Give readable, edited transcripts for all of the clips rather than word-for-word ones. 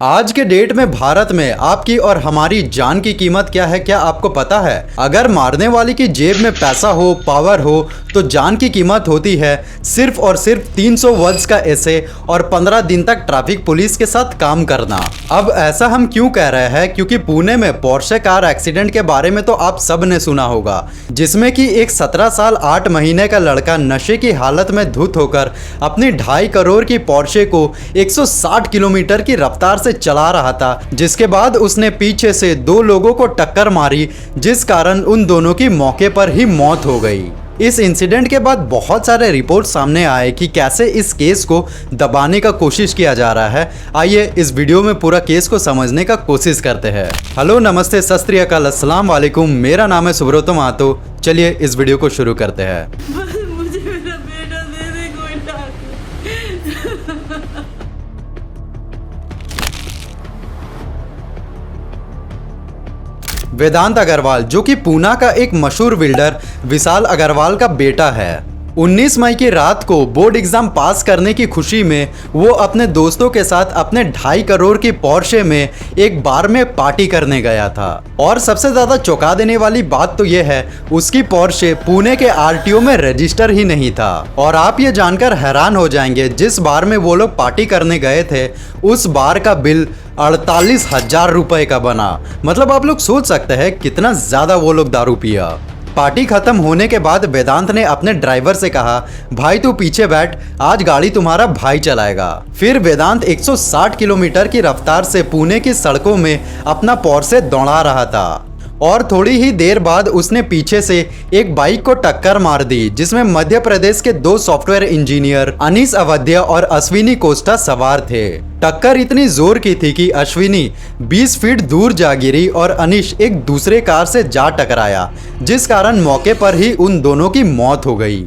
आज के डेट में भारत में आपकी और हमारी जान की कीमत क्या है, क्या आपको पता है? अगर मारने वाले की जेब में पैसा हो, पावर हो, तो जान की कीमत होती है सिर्फ और सिर्फ 300 वर्ड्स का एसे और 15 दिन तक ट्रैफिक पुलिस के साथ काम करना। अब ऐसा हम क्यों कह रहे हैं? क्योंकि पुणे में पोर्शे कार एक्सीडेंट के बारे में तो आप सब ने सुना होगा, जिसमें कि एक 17 साल 8 महीने का लड़का नशे की हालत में धुत होकर अपनी 2.5 करोड़ की पोर्शे को 160 किलोमीटर की रफ्तार से चला रहा था, जिसके बाद उसने पीछे से 2 लोगों को टक्कर मारी, जिस कारण उन दोनों की मौके पर ही मौत हो गई। इस इंसिडेंट के बाद बहुत सारे रिपोर्ट सामने आए कि कैसे इस केस को दबाने का कोशिश किया जा रहा है। आइए इस वीडियो में पूरा केस को समझने का कोशिश करते हैं। हेलो, नमस्ते, सत श्री अकाल, अस्सलाम वालेकुम। मेरा नाम है सुब्रतो महतो। चलिए इस वीडियो को शुरू करते हैं। मुझे मेरा बेटा दे दे कोई डॉक्टर। वेदांत अग्रवाल, जो कि पूना का एक मशहूर बिल्डर विशाल अग्रवाल का बेटा है, 19 मई की रात को बोर्ड एग्जाम पास करने की खुशी में वो अपने दोस्तों के साथ अपने 2.5 करोड़ की पोर्शे में एक बार में पार्टी करने गया था। और सबसे ज्यादा चौंका देने वाली बात तो ये है, उसकी पोर्शे पुणे के आरटीओ में रजिस्टर ही नहीं था। और आप ये जानकर हैरान हो जाएंगे, जिस बार में वो लोग पार्टी करने गए थे उस बार का बिल 48,000 रुपए का बना। मतलब आप लोग सोच सकते हैं कितना ज्यादा वो लोग दारू पिया। पार्टी खत्म होने के बाद वेदांत ने अपने ड्राइवर से कहा, भाई तू पीछे बैठ, आज गाड़ी तुम्हारा भाई चलाएगा। फिर वेदांत 160 किलोमीटर की रफ्तार से पुणे की सड़कों में अपना पोर्शे दौड़ा रहा था और थोड़ी ही देर बाद उसने पीछे से एक बाइक को टक्कर मार दी, जिसमें मध्य प्रदेश के 2 सॉफ्टवेयर इंजीनियर अनीश अवध्या और अश्विनी कोस्टा सवार थे। टक्कर इतनी जोर की थी कि अश्विनी 20 फीट दूर जा गिरी और अनीश एक दूसरे कार से जा टकराया, जिस कारण मौके पर ही उन दोनों की मौत हो गई।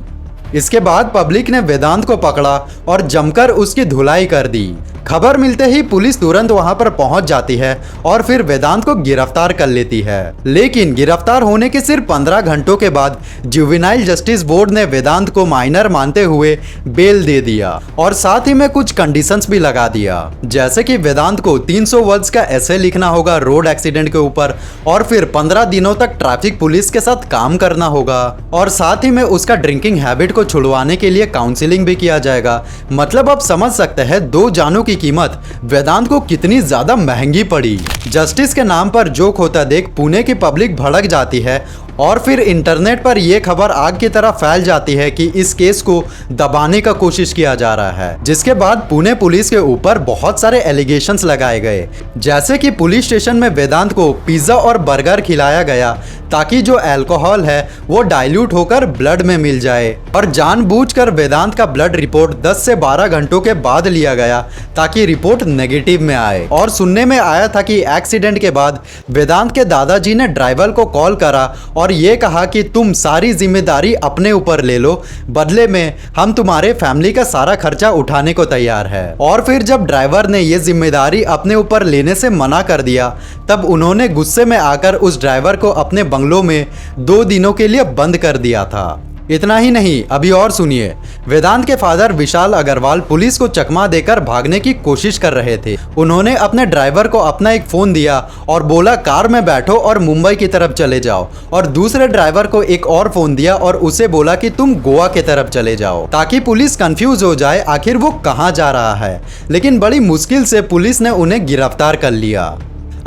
इसके बाद पब्लिक ने वेदांत को पकड़ा और जमकर उसकी धुलाई कर दी। खबर मिलते ही पुलिस तुरंत वहां पर पहुंच जाती है और फिर वेदांत को गिरफ्तार कर लेती है। लेकिन गिरफ्तार होने के सिर्फ 15 घंटों के बाद जुवेनाइल जस्टिस बोर्ड ने वेदांत को माइनर मानते हुए बेल दे दिया और साथ ही में कुछ कंडीशंस भी लगा दिया, जैसे कि वेदांत को 300 वर्ड्स का एसे लिखना होगा रोड एक्सीडेंट के ऊपर और फिर 15 दिनों तक ट्रैफिक पुलिस के साथ काम करना होगा और साथ ही में उसका ड्रिंकिंग हैबिट को छुड़वाने के लिए काउंसलिंग भी किया जाएगा। मतलब आप समझ सकते हैं 2 जानों की कीमत वेदांत को कितनी ज्यादा महंगी पड़ी। जस्टिस के नाम पर जोक होता देख पुणे की पब्लिक भड़क जाती है और फिर इंटरनेट पर यह खबर आग की तरह फैल जाती है कि इस केस को दबाने का कोशिश किया जा रहा है, जिसके बाद पुणे पुलिस के ऊपर बहुत सारे एलिगेशंस लगाए गए, जैसे कि पुलिस स्टेशन में वेदांत को पिज्जा और बर्गर खिलाया गया ताकि जो अल्कोहल है वो डाइल्यूट होकर ब्लड में मिल जाए और जानबूझकर वेदांत का ब्लड रिपोर्ट 10 से 12 घंटों के बाद लिया गया ताकि रिपोर्ट नेगेटिव में आए। और सुनने में आया था कि एक्सीडेंट के बाद वेदांत के दादाजी ने ड्राइवर को कॉल करा और ये कहा कि तुम सारी जिम्मेदारी अपने ऊपर ले लो, बदले में हम तुम्हारे फैमिली का सारा खर्चा उठाने को तैयार है। और फिर जब ड्राइवर ने ये जिम्मेदारी अपने ऊपर लेने से मना कर दिया, तब उन्होंने गुस्से में आकर उस ड्राइवर को अपने बंगलों में 2 दिनों के लिए बंद कर दिया था। इतना ही नहीं, अभी और सुनिए। वेदांत के फादर विशाल अग्रवाल पुलिस को चकमा देकर भागने की कोशिश कर रहे थे। उन्होंने अपने ड्राइवर को अपना एक फोन दिया और बोला कार में बैठो और मुंबई की तरफ चले जाओ, और दूसरे ड्राइवर को एक और फोन दिया और उसे बोला कि तुम गोवा की तरफ चले जाओ, ताकि पुलिस कंफ्यूज हो जाए आखिर वो कहाँ जा रहा है। लेकिन बड़ी मुश्किल से पुलिस ने उन्हें गिरफ्तार कर लिया।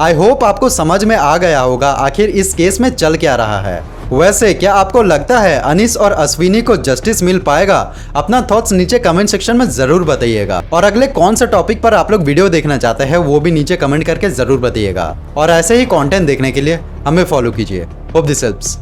आई होप आपको समझ में आ गया होगा आखिर इस केस में चल क्या रहा है। वैसे क्या आपको लगता है अनीश और अश्विनी को जस्टिस मिल पाएगा? अपना थॉट्स नीचे कमेंट सेक्शन में जरूर बताइएगा। और अगले कौन सा टॉपिक पर आप लोग वीडियो देखना चाहते हैं वो भी नीचे कमेंट करके जरूर बताइएगा। और ऐसे ही कंटेंट देखने के लिए हमें फॉलो कीजिए। Hope this helps.